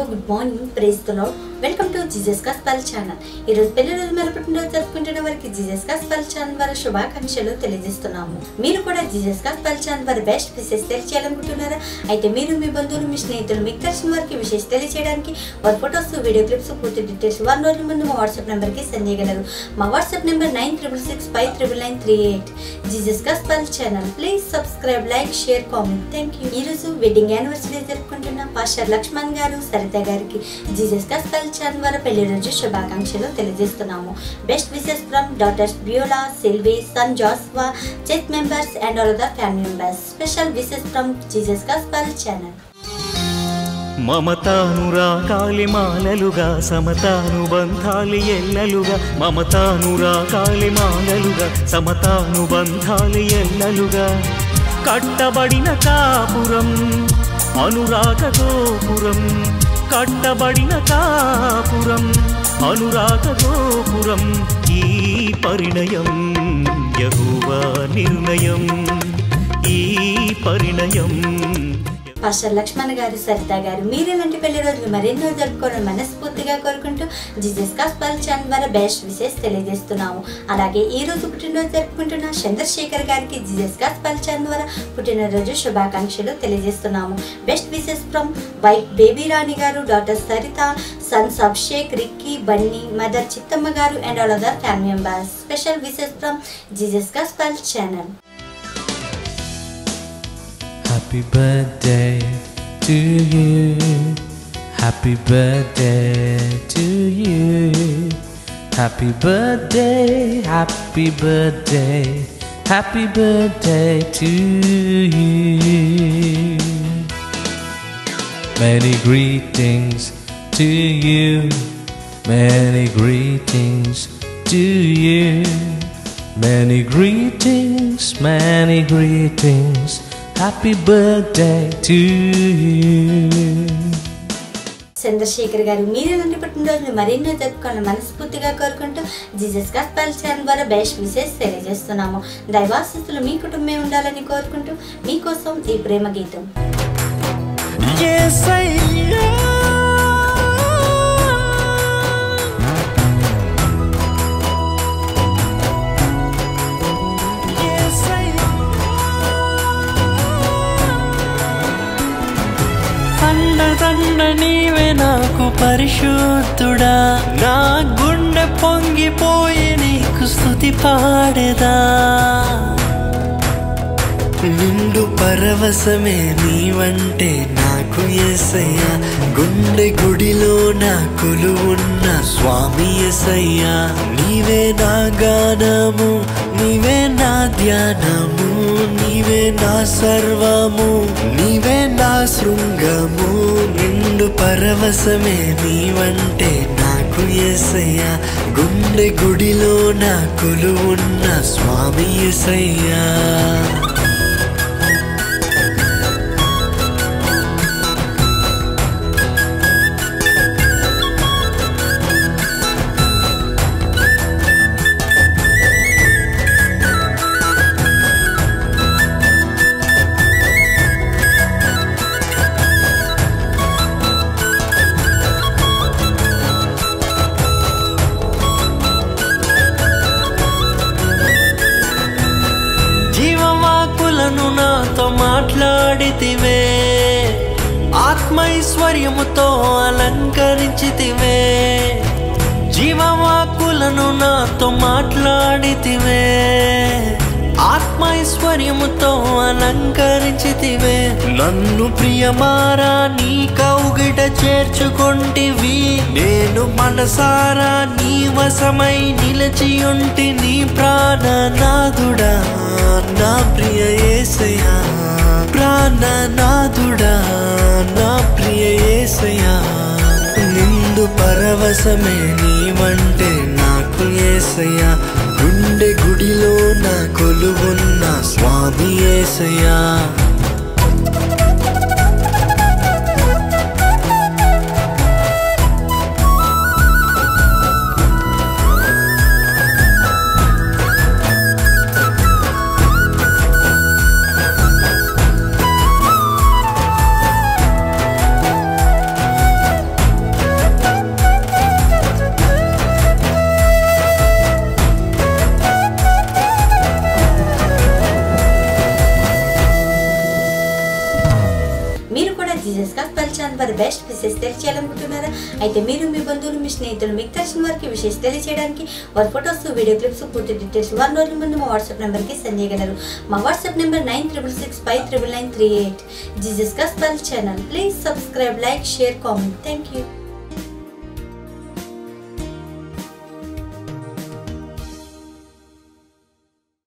Good morning, praise the Lord. Welcome to Jesus gospel channel. ఈ రోజు పెళ్లి రోజు పుట్టినరోజు జరుపుకుంటున్న వారికి జీసస్ గాస్పెల్ ఛానల్ ద్వారా శుభాకాంక్షలు తెలియజేస్తున్నాము. మీరు కూడా జీసస్ గాస్పెల్ ఛానల్ ద్వారా బెస్ట్ విషెస్ తెలియజేయాలనుకుంటున్నారా? అయితే మీరు మీ బంధువులు, మీ స్నేహితులు, మీకు తెలిసిన వారికి విషెస్ తెలియజేయడానికి వారి ఫొటోస్, వీడియో క్లిప్స్, పూర్తి డీటెయిల్స్ 1 రోజుల ముందు మా వాట్సాప్ నెంబర్కి సెండ్ చేయగలరు. మా WhatsApp number 9665993938. Jesus gospel channel. Please subscribe, like, share, comment. Thank you. ఈ రోజు వెడ్డింగ్ యానివర్సరీ జరుపుకుంటున్న పాస్టర్ లక్ష్మణ్ గారు, సరిత గారికి జీసస్ గాస్పెల్ ఛానల్ ద్వారా పెళ్లి రోజు శుభాకాంక్షలు తెలియజేస్తున్నాము. Best wishes from daughters Beulah, Sylvie, son Joshua, church members and all the family members. Special wishes from Jesus gospel channel. మమతానురాగాలి మాలలుగా, సమతానుబంధాలి ఎల్లలుగా. మమతానురాగాలి మాలలుగా, సమతానుబంధాలి ఎల్లలుగా. కట్టబడిన కాపురం అనురాగ గోపురం, కట్టబడిన కాపురం అనురాగ గోపురం. ఈ పరిణయం యెహోవా నిర్ణయం, ఈ పరిణయం. పాస్టర్ లక్ష్మణ్ గారు, సరిత గారు, మీరు ఇలాంటి పెళ్లి రోజులు మరెన్నో జరుపుకోవడం మనస్ఫూర్తిగా కోరుకుంటూ జీసస్ గాస్పెల్ ఛానల్ ద్వారా బెస్ట్ విషెస్ తెలియజేస్తున్నాము. అలాగే ఈ రోజు పుట్టినరోజు జరుపుకుంటున్న చంద్రశేఖర్ గారికి జీసస్ గాస్పెల్ ఛానల్ ద్వారా పుట్టినరోజు శుభాకాంక్షలు తెలియజేస్తున్నాము. Best wishes from wife Baby Rani గారు, daughter Sarita, sons Abhishek, Ricky, Bunny, mother Chittamma గారు and all other family members. Special wishes from Jesus gospel channel. Happy birthday to you. Happy birthday to you. Happy birthday, happy birthday, happy birthday to you. Many greetings to you, many greetings to you. Many greetings, many greetings. Happy birthday to you. Chandrashekhar గారు, మీరు ఇలాంటి పుట్టినరోజులు మరెన్నో జరుపుకోవాలని మనస్ఫూర్తిగా కోరుకుంటూ Jesus gospel channel ద్వారా best wishes తెలియజేస్తున్నాము. దైవాశీస్సులు మీ కుటుంబమే ఉండాలని కోరుకుంటూ మీకోసం ఈ ప్రేమ గీతం. తండ నీవే నాకు పరిశుద్ధుడా, నా గుండె పొంగిపోయి నీకు స్తుతి పాడేదా. నిండు పరవశమే నీవంటే నాకు యేసయ్యా, గుండె గుడిలో నా కొలువున్న స్వామి యేసయ్యా. నీవే నా గానము, నీవే నా ధ్యానము, నీవే నా సర్వము, నీవే నా శృంగము. నిండు పరవశమే నీవంటే నాకు యేసయ్యా, గుండె గుడిలో నా కొలువున్న స్వామి యేసయ్యా. నాతో మాట్లాడితివే, ఆత్మైశ్వర్యముతో అలంకరించితివే. జీవవాకులను నాతో మాట్లాడితివే, ఆత్మైశ్వర్యముతో అలంకరించితివే. నన్ను ప్రియమారా నీ కౌగిట చేర్చుకొంటివి, నేను మనసారా నీ వశమై నిలిచియుంటి. నీ ప్రాణనాథుడా నా ప్రియ యేసయ్యా, ప్రాణనాథుడా నా ప్రియ యేసయ్యా. నిండు పరవశమే నీవంటే నాకు యేసయ్యా, గుండె గుడిలో నా కొలువున్న స్వామి యేసయ్యా. Best wishes తెలియచేయాలనుకుంటున్నారా? అయితే మీరు మీ బంధువులు మీ స్నేహితులు మీకు తెలిసిన వారికి విషెస్ తెలియజేయడానికి వారి ఫొటోస్ వీడియో క్లిప్స్ పూర్తి డీటెయిల్స్ 1 రోజుల ముందు మా వాట్సాప్ నెంబర్కి సెండ్ చేయగలరు. మా WhatsApp number 9665993938. Jesus gospel channel. Please subscribe, like, share, comment. Thank you.